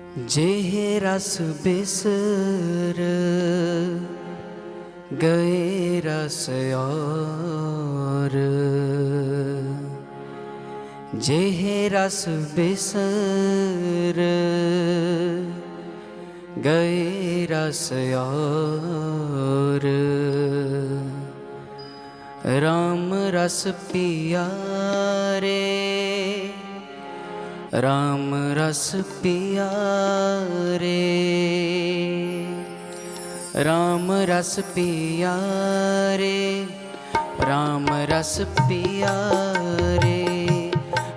जेह रस बिसर गए रस और, जेह रस बिसर गए रस और, राम रस पिया रे, राम रस पिया रे, राम रस पिया रे, राम रस पिया रे,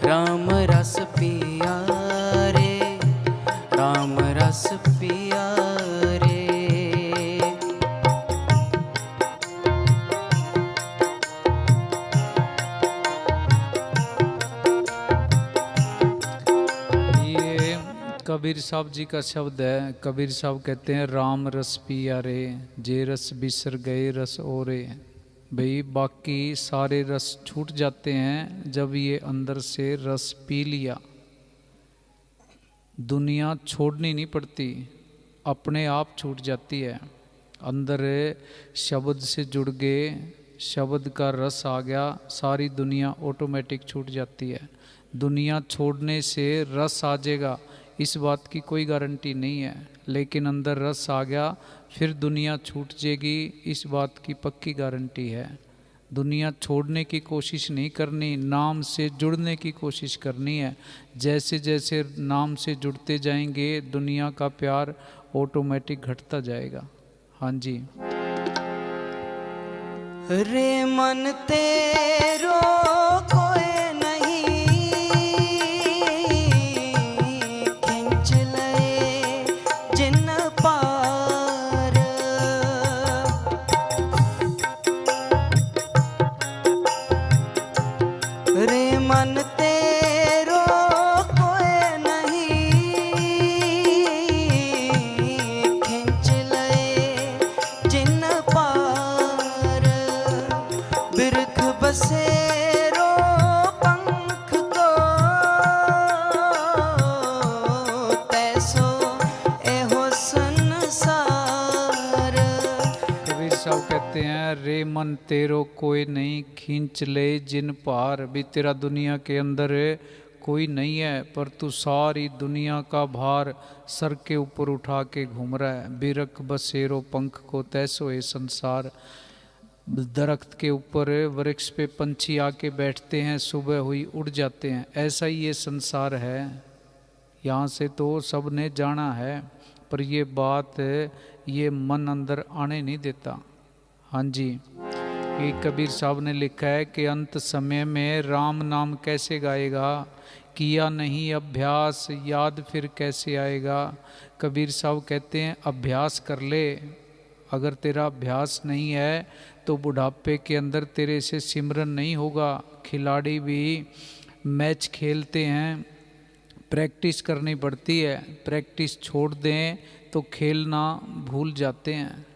राम रस पिया रे, राम रस पिया रे। कबीर साहब जी का शब्द है। कबीर साहब कहते हैं राम रस पिया रे, जे रस बिसर गए रस ओरे। भाई बाकी सारे रस छूट जाते हैं जब ये अंदर से रस पी लिया। दुनिया छोड़नी नहीं पड़ती, अपने आप छूट जाती है। अंदर शब्द से जुड़ गए, शब्द का रस आ गया, सारी दुनिया ऑटोमेटिक छूट जाती है। दुनिया छोड़ने से रस आ जाएगा इस बात की कोई गारंटी नहीं है, लेकिन अंदर रस आ गया फिर दुनिया छूट जाएगी इस बात की पक्की गारंटी है। दुनिया छोड़ने की कोशिश नहीं करनी, नाम से जुड़ने की कोशिश करनी है। जैसे जैसे नाम से जुड़ते जाएंगे दुनिया का प्यार ऑटोमेटिक घटता जाएगा। हाँ जी। रे मन तेरो कोई मन तेरो कोई नहीं खिंच लए जिन पार, बिरख बसेरो पंख को तैसो एहो संसार। कबीर साहब कहते हैं रे मन तेरो कोई नहीं खींच ले जिन पार। भी तेरा दुनिया के अंदर कोई नहीं है, पर तू सारी दुनिया का भार सर के ऊपर उठा के घूम रहा है। बिरख बसेरो पंख को तैसो ये संसार। दरख्त के ऊपर वृक्ष पे पंछी आके बैठते हैं, सुबह हुई उड़ जाते हैं, ऐसा ही ये संसार है। यहाँ से तो सब ने जाना है, पर ये बात ये मन अंदर आने नहीं देता। हाँ जी। ये कबीर साहब ने लिखा है कि अंत समय में राम नाम कैसे गाएगा, किया नहीं अभ्यास याद फिर कैसे आएगा। कबीर साहब कहते हैं अभ्यास कर ले। अगर तेरा अभ्यास नहीं है तो बुढ़ापे के अंदर तेरे से सिमरन नहीं होगा। खिलाड़ी भी मैच खेलते हैं, प्रैक्टिस करनी पड़ती है। प्रैक्टिस छोड़ दें तो खेलना भूल जाते हैं।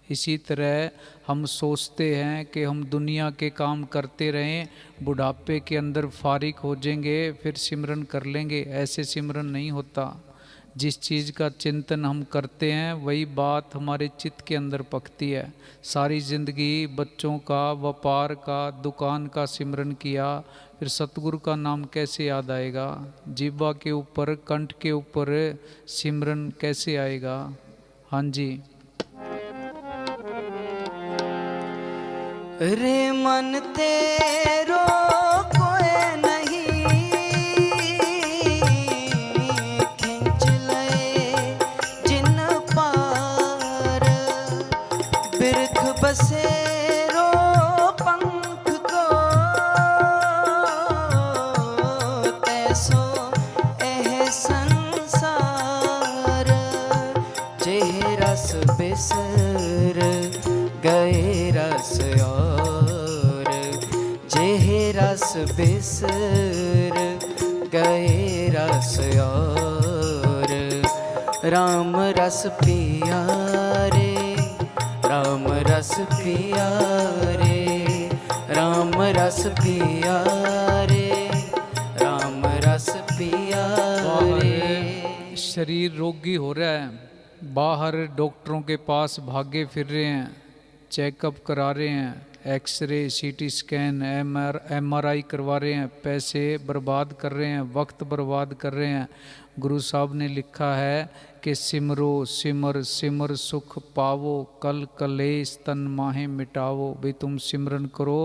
इसी तरह हम सोचते हैं कि हम दुनिया के काम करते रहें, बुढ़ापे के अंदर फारिग हो जाएंगे फिर सिमरन कर लेंगे। ऐसे सिमरन नहीं होता। जिस चीज़ का चिंतन हम करते हैं वही बात हमारे चित्त के अंदर पकती है। सारी ज़िंदगी बच्चों का, व्यापार का, दुकान का सिमरन किया, फिर सतगुरु का नाम कैसे याद आएगा। जिह्वा के ऊपर, कंठ के ऊपर सिमरन कैसे आएगा। हाँ जी। रे मन तेरो कोई नहीं खिंच लए जिन पार, बिरख बसेरो पंख को तैसो एह संसार। जेह रस बिसर गए रस और, जेह रस बिसर गए रस और, राम रस पिया रे, राम रस पिया रे, राम रस पिया रे, राम रस पिया रे। शरीर रोगी हो रहा है, बाहर डॉक्टरों के पास भागे फिर रहे हैं, चेकअप करा रहे हैं, एक्सरे, सीटी स्कैन, एमआरआई करवा रहे हैं, पैसे बर्बाद कर रहे हैं, वक्त बर्बाद कर रहे हैं। गुरु साहब ने लिखा है कि सिमरो सिमर सिमर सुख पावो, कल कलेश तन माहे मिटावो। भाई तुम सिमरन करो,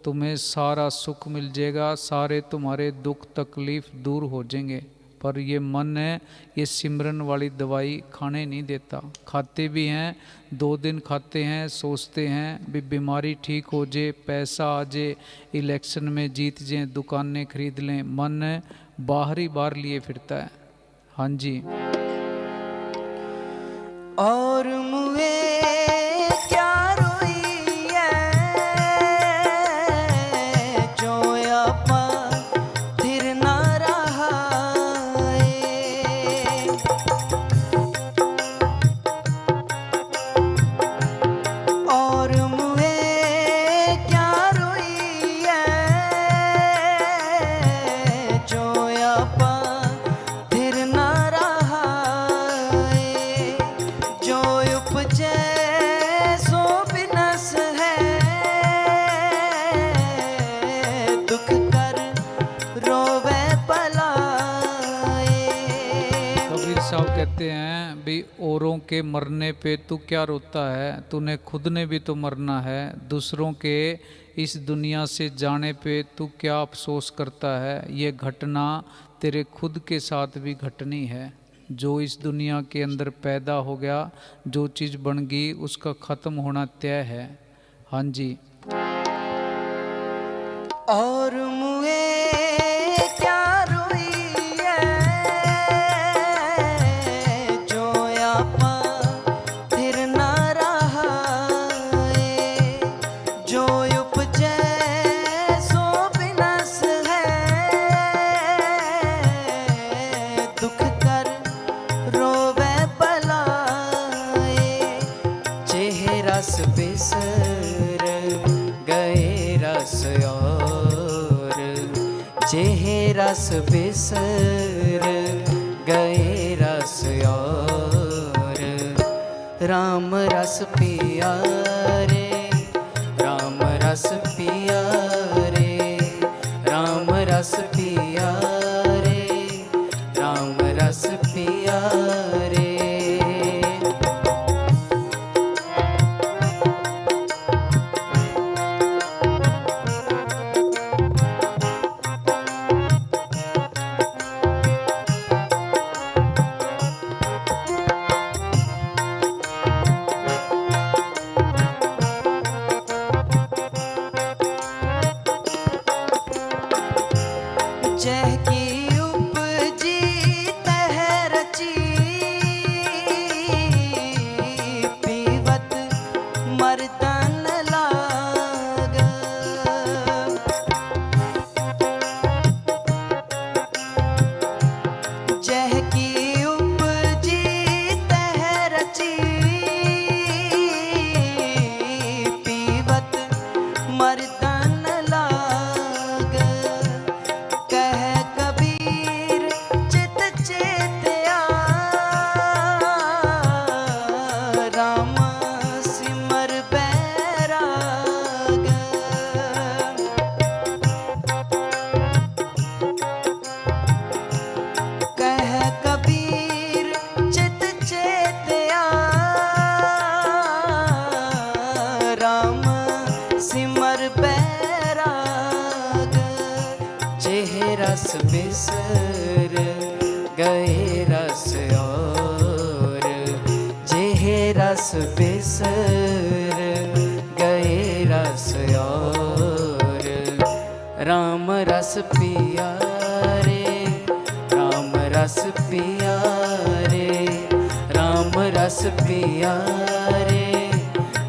तुम्हें सारा सुख मिल जाएगा, सारे तुम्हारे दुख तकलीफ दूर हो जाएंगे। पर ये मन है, ये सिमरन वाली दवाई खाने नहीं देता। खाते भी हैं, 2 दिन खाते हैं, सोचते हैं भी बीमारी ठीक हो जाए, पैसा आ जाए, इलेक्शन में जीत जाए, दुकानें खरीद लें। मन बाहर ही बाहर लिए फिरता है। हाँ जी। और मुए क्या रोई है, जो आपा थिर ना रहा है। और मुए क्या रोई है, जो आपा थिर ना रहा है। जो उपजे सो बिनस है, दुख कर रोवे पलाए। कबीर साहब कहते हैं भी औरों के मरने पे तू क्या रोता है, तूने खुद ने भी तो मरना है। दूसरों के इस दुनिया से जाने पे तू क्या अफसोस करता है, ये घटना तेरे खुद के साथ भी घटनी है। जो इस दुनिया के अंदर पैदा हो गया, जो चीज़ बन गई, उसका ख़त्म होना तय है। हाँ जी। और मुए क्या रोई है, जो आपा थिर ना रहा है। जो उपजे सो बिनस है, दुख कर रोवे पलाए। चेहरा से बिसर गए रस और, चेहरा से बिसर गए रस और। राम रस पिया रे, राम रस पिया रे, राम रस पिया रे, राम रस पिया रे। जह की उपजी तह रची, पीवत मर्दन लाग। जह की उपजी तह रची, पीवत मर्दन लाग। कह कबीर चित चेत्या, राम सिमर बैराग। कह कबीर चित चेत्या, राम सिमर बैराग। चेहरा से बिसर गए रस और, चेहरा से बिसर गए रस और। राम रस पिया रे, राम रस पिया रे, राम रस पिया रे,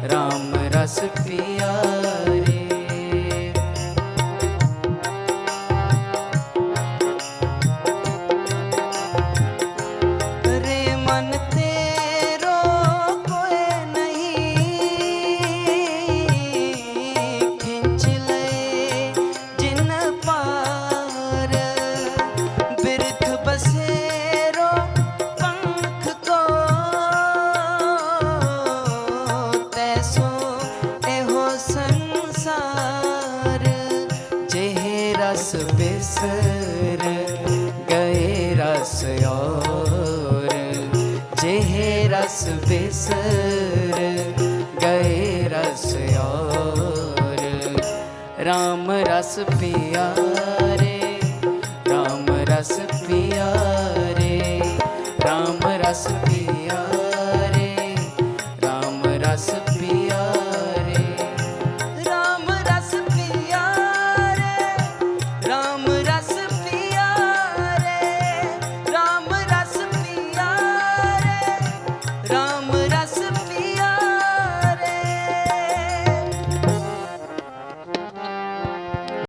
राम रस पिया रे। रे मन तेरो कोई नहीं, खिंच ले जिन पार। बिरथ बसेरो बिसर गए रस और। राम रस पिया रे, राम रस पिया रे, राम रस